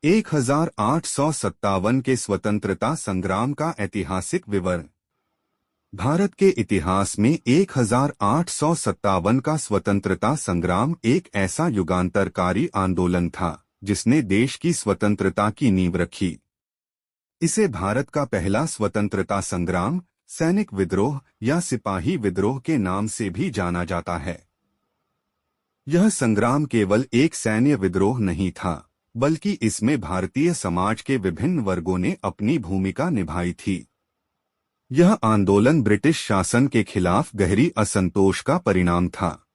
1857 के स्वतंत्रता संग्राम का ऐतिहासिक विवरण। भारत के इतिहास में 1857 का स्वतंत्रता संग्राम एक ऐसा युगांतरकारी आंदोलन था जिसने देश की स्वतंत्रता की नींव रखी। इसे भारत का पहला स्वतंत्रता संग्राम, सैनिक विद्रोह या सिपाही विद्रोह के नाम से भी जाना जाता है। यह संग्राम केवल एक सैन्य विद्रोह नहीं था, बल्कि इसमें भारतीय समाज के विभिन्न वर्गों ने अपनी भूमिका निभाई थी। यह आंदोलन ब्रिटिश शासन के खिलाफ गहरी असंतोष का परिणाम था।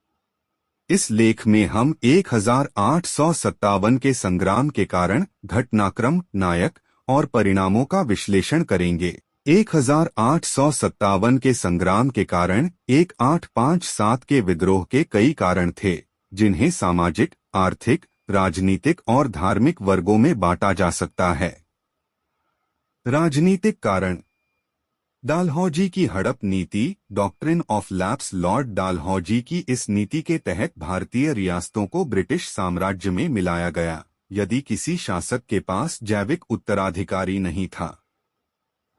इस लेख में हम 1857 के संग्राम के कारण, घटनाक्रम, नायक और परिणामों का विश्लेषण करेंगे। 1857 के संग्राम के कारण 1857 के विद्रोह के कई कारण थे, जिन्हें सामाजिक, आर्थिक, राजनीतिक और धार्मिक वर्गों में बांटा जा सकता है। राजनीतिक कारण। डालहौजी की हड़प नीति, डॉक्ट्रिन ऑफ लैप्स। लॉर्ड डालहौजी की इस नीति के तहत भारतीय रियासतों को ब्रिटिश साम्राज्य में मिलाया गया, यदि किसी शासक के पास जैविक उत्तराधिकारी नहीं था।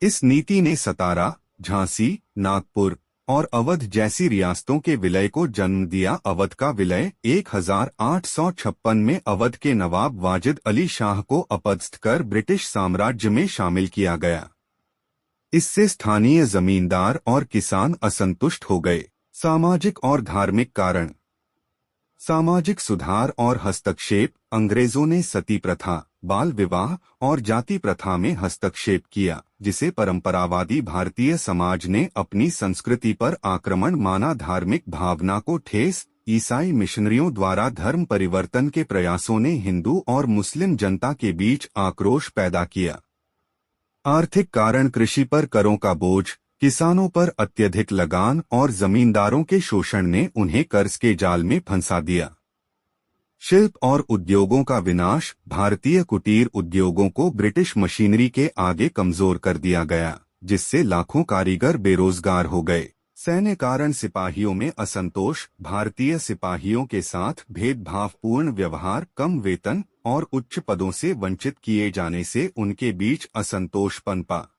इस नीति ने सतारा, झांसी, नागपुर और अवध जैसी रियासतों के विलय को जन्म दिया। अवध का विलय 1856 में अवध के नवाब वाजिद अली शाह को अपदस्थ कर ब्रिटिश साम्राज्य में शामिल किया गया। इससे स्थानीय जमींदार और किसान असंतुष्ट हो गए। सामाजिक और धार्मिक कारण। सामाजिक सुधार और हस्तक्षेप। अंग्रेजों ने सती प्रथा, बाल विवाह और जाति प्रथा में हस्तक्षेप किया, जिसे परंपरावादी भारतीय समाज ने अपनी संस्कृति पर आक्रमण माना। धार्मिक भावना को ठेस। ईसाई मिशनरियों द्वारा धर्म परिवर्तन के प्रयासों ने हिंदू और मुस्लिम जनता के बीच आक्रोश पैदा किया। आर्थिक कारण। कृषि पर करों का बोझ, किसानों पर अत्यधिक लगान और जमींदारों के शोषण ने उन्हें कर्ज के जाल में फंसा दिया। शिल्प और उद्योगों का विनाश। भारतीय कुटीर उद्योगों को ब्रिटिश मशीनरी के आगे कमजोर कर दिया गया, जिससे लाखों कारीगर बेरोजगार हो गए। सैन्य कारण। सिपाहियों में असंतोष। भारतीय सिपाहियों के साथ भेदभावपूर्ण व्यवहार, कम वेतन और उच्च पदों से वंचित किए जाने से उनके बीच असंतोष पनपा।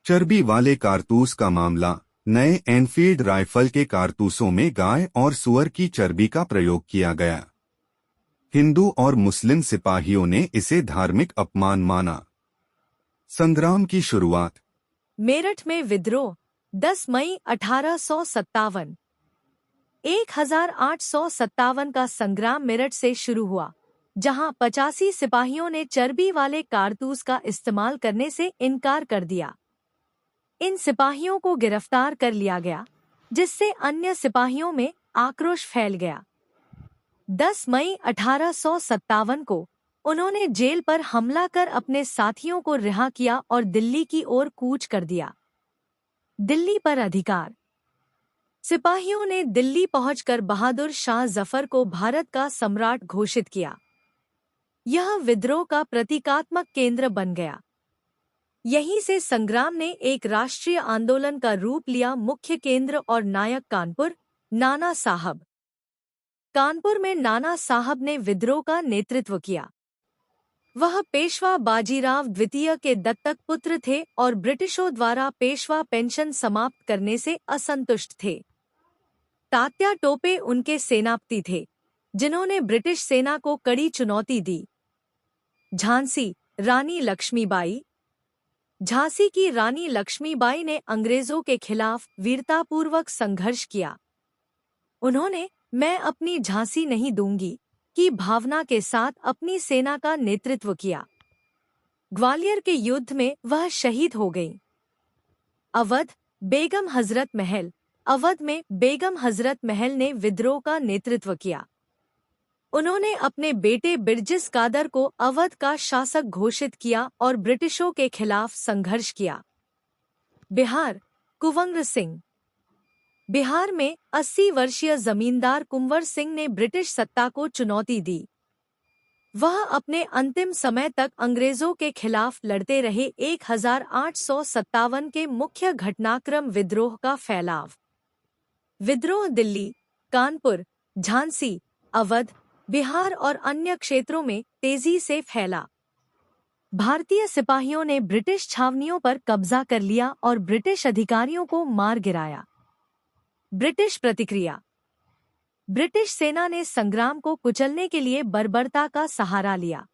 चर्बी वाले कारतूस का मामला। नए एनफील्ड राइफल के कारतूसों में गाय और सुअर की चर्बी का प्रयोग किया गया। हिंदू और मुस्लिम सिपाहियों ने इसे धार्मिक अपमान माना। संग्राम की शुरुआत। मेरठ में विद्रोह 10 मई 1857। 1857 का संग्राम मेरठ से शुरू हुआ, जहां 85 सिपाहियों ने चर्बी वाले कारतूस का इस्तेमाल करने से इनकार कर दिया। इन सिपाहियों को गिरफ्तार कर लिया गया, जिससे अन्य सिपाहियों में आक्रोश फैल गया। 10 मई 1857 को उन्होंने जेल पर हमला कर अपने साथियों को रिहा किया और दिल्ली की ओर कूच कर दिया। दिल्ली पर अधिकार। सिपाहियों ने दिल्ली पहुंचकर बहादुर शाह जफर को भारत का सम्राट घोषित किया। यह विद्रोह का प्रतीकात्मक केंद्र बन गया। यहीं से संग्राम ने एक राष्ट्रीय आंदोलन का रूप लिया। मुख्य केंद्र और नायक। कानपुर, नाना साहब। कानपुर में नाना साहब ने विद्रोह का नेतृत्व किया। वह पेशवा बाजीराव द्वितीय के दत्तक पुत्र थे और ब्रिटिशों द्वारा पेशवा पेंशन समाप्त करने से असंतुष्ट थे। तात्या टोपे उनके सेनापति थे, जिन्होंने ब्रिटिश सेना को कड़ी चुनौती दी। झांसी, रानी लक्ष्मीबाई। झांसी की रानी लक्ष्मीबाई ने अंग्रेजों के खिलाफ वीरतापूर्वक संघर्ष किया। उन्होंने "मैं अपनी झांसी नहीं दूंगी" की भावना के साथ अपनी सेना का नेतृत्व किया। ग्वालियर के युद्ध में वह शहीद हो गईं। अवध, बेगम हजरत महल। अवध में बेगम हजरत महल ने विद्रोह का नेतृत्व किया। उन्होंने अपने बेटे बिरजिस कादर को अवध का शासक घोषित किया और ब्रिटिशों के खिलाफ संघर्ष किया। बिहार, कुंवर सिंह। बिहार में 80 वर्षीय जमींदार कुंवर सिंह ने ब्रिटिश सत्ता को चुनौती दी। वह अपने अंतिम समय तक अंग्रेजों के खिलाफ लड़ते रहे। 1857 के मुख्य घटनाक्रम। विद्रोह का फैलाव। विद्रोह दिल्ली, कानपुर, झांसी, अवध, बिहार और अन्य क्षेत्रों में तेजी से फैला। भारतीय सिपाहियों ने ब्रिटिश छावनियों पर कब्जा कर लिया और ब्रिटिश अधिकारियों को मार गिराया। ब्रिटिश प्रतिक्रिया। ब्रिटिश सेना ने संग्राम को कुचलने के लिए बर्बरता का सहारा लिया।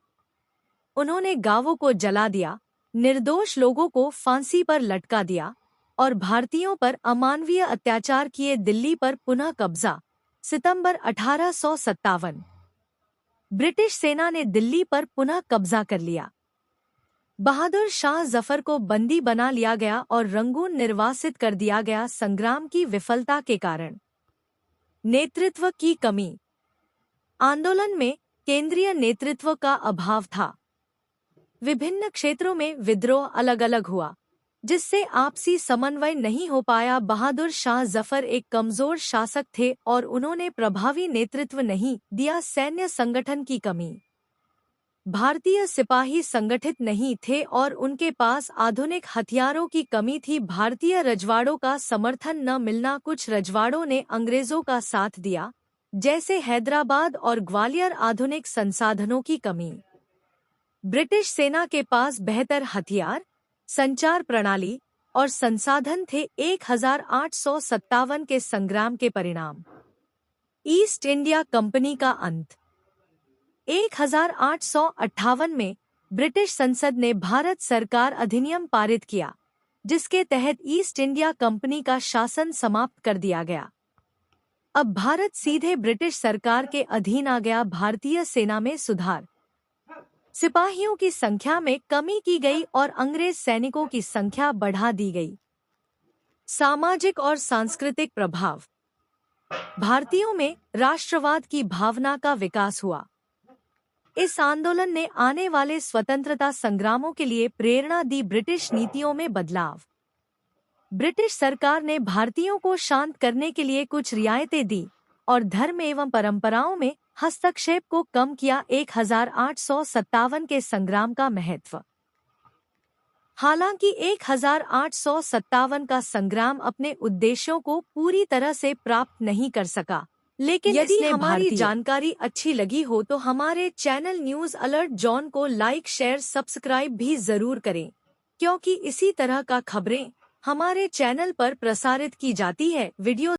उन्होंने गांवों को जला दिया, निर्दोष लोगों को फांसी पर लटका दिया और भारतीयों पर अमानवीय अत्याचार किए। दिल्ली पर पुनः कब्जा। सितंबर 1857। ब्रिटिश सेना ने दिल्ली पर पुनः कब्जा कर लिया। बहादुर शाह जफर को बंदी बना लिया गया और रंगून निर्वासित कर दिया गया। संग्राम की विफलता के कारण नेतृत्व की कमी। आंदोलन में केंद्रीय नेतृत्व का अभाव था। विभिन्न क्षेत्रों में विद्रोह अलग अलग हुआ, जिससे आपसी समन्वय नहीं हो पाया। बहादुर शाह जफर एक कमजोर शासक थे और उन्होंने प्रभावी नेतृत्व नहीं दिया। सैन्य संगठन की कमी। भारतीय सिपाही संगठित नहीं थे और उनके पास आधुनिक हथियारों की कमी थी। भारतीय रजवाड़ों का समर्थन न मिलना। कुछ रजवाड़ों ने अंग्रेजों का साथ दिया, जैसे हैदराबाद और ग्वालियर। आधुनिक संसाधनों की कमी। ब्रिटिश सेना के पास बेहतर हथियार, संचार प्रणाली और संसाधन थे। 1857 के संग्राम के परिणाम। ईस्ट इंडिया कंपनी का अंत। 1858 में ब्रिटिश संसद ने भारत सरकार अधिनियम पारित किया, जिसके तहत ईस्ट इंडिया कंपनी का शासन समाप्त कर दिया गया। अब भारत सीधे ब्रिटिश सरकार के अधीन आ गया। भारतीय सेना में सुधार। सिपाहियों की संख्या में कमी की गई और अंग्रेज सैनिकों की संख्या बढ़ा दी गई। सामाजिक और सांस्कृतिक प्रभाव। भारतीयों में राष्ट्रवाद की भावना का विकास हुआ। इस आंदोलन ने आने वाले स्वतंत्रता संग्रामों के लिए प्रेरणा दी। ब्रिटिश नीतियों में बदलाव। ब्रिटिश सरकार ने भारतीयों को शांत करने के लिए कुछ रियायतें दी और धर्म एवं परंपराओं में हस्तक्षेप को कम किया। 1857 के संग्राम का महत्व। हालांकि 1857 का संग्राम अपने उद्देश्यों को पूरी तरह से प्राप्त नहीं कर सका, लेकिन यदि हमारी जानकारी अच्छी लगी हो तो हमारे चैनल न्यूज अलर्ट जॉन को लाइक, शेयर, सब्सक्राइब भी जरूर करें, क्योंकि इसी तरह का खबरें हमारे चैनल पर प्रसारित की जाती है। वीडियो